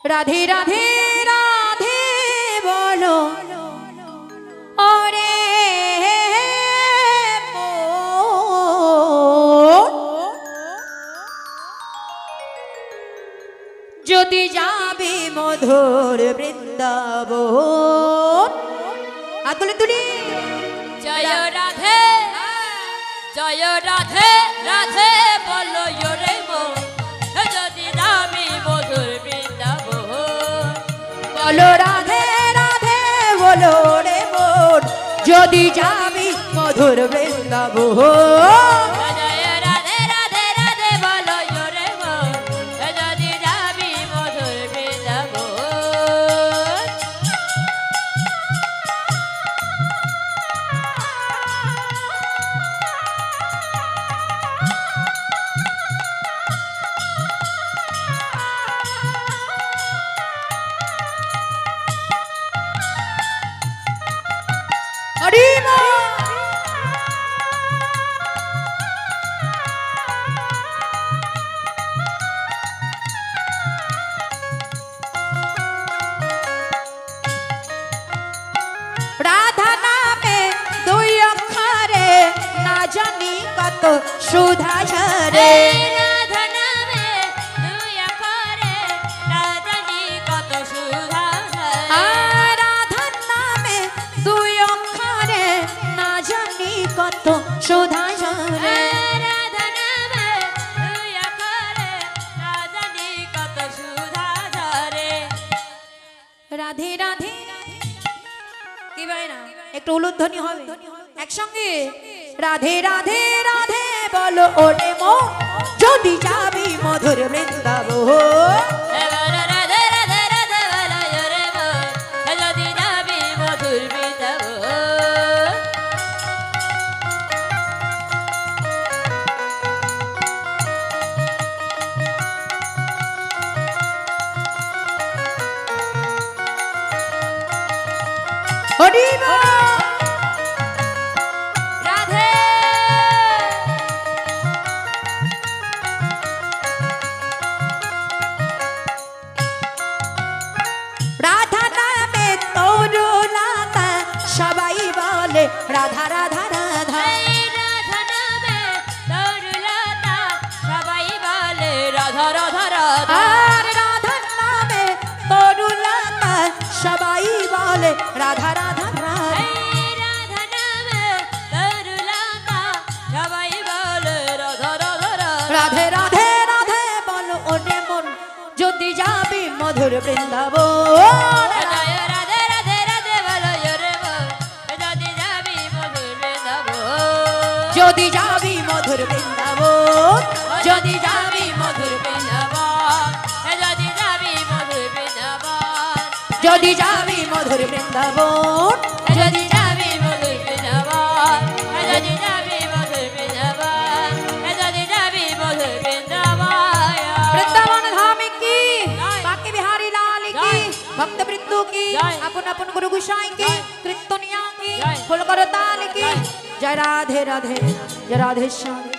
রাধে রাধে রাধে বলো ওরে যদি যাবে মধুর বৃন্দাবন আতুলে তুলি জয় রাধে জয় রাধে রাধে বলো রে মো যদি যাবি মধুর বৃন্দাবন বলো রাধে রাধে বলো রে মন যদি যাবি মধুর বৃন্দাবন জয় রাধে রাধে রাধে বলো রে মো যদি যাবি মধুর বৃন্দাবন হরি বল রাধা নামে দুই অক্ষরে না জানি কত সুধা ঝরে রাধা নামে দুই অক্ষরে রাধানি কত সুধা আর রাধার নামে দুই অক্ষরে না জানি কত সুধা ঝরে রাধা নামে দুই অক্ষরে রাধানি কত সুধা ঝরে রাধে রাধে কি ভাই না একটু উলুধ্বনি হবে একসঙ্গে রাধে রাধে রাধে বলো ওরে মো যদি যাবি মধুর বৃন্দাবন রাধে রাধে রাধে বলো রে মো যদি যাবি মধুর বৃন্দাবন হরি বল রাধে রাধা নামে তরুলতা সবাই বলে রাধা রাধা রাধা রাধা নামে তরুলতা সবাই বলে রাধা রাধা রাধা আর রাধার নামে তরুলতা সবাই বলে রাধা রাধা রাধা রাধা নামে তরুলতা সবাই বলে রাধা রাধা রাধা রাধে রাধে রাধে বলো ওরে মন যদি যাবি মধুর বৃন্দাবন জয় রাধে রাধে রাধে বলো রে মো যদি যাবি মধুর বৃন্দাবন যদি যাবি মধুর বৃন্দাবন যদি যাবি মধুর বৃন্দাবন যদি যাবি মধুর বৃন্দাবন যদি যাবি মধুর বৃন্দাবন যদি যাবি মধুর বৃন্দাবন যদি যাবি মধুর বৃন্দাবন যদি যাবি মধুর বৃন্দাবন वृंदावन धाम की जय। बाकी बिहारी लाल की जय। भक्त वृंदों की जय। अपन अपन गुरु गोसाई की जय। कीर्तनिया की जय। फुल करो ताल की जय। जय राधे राधे जय राधे श्याम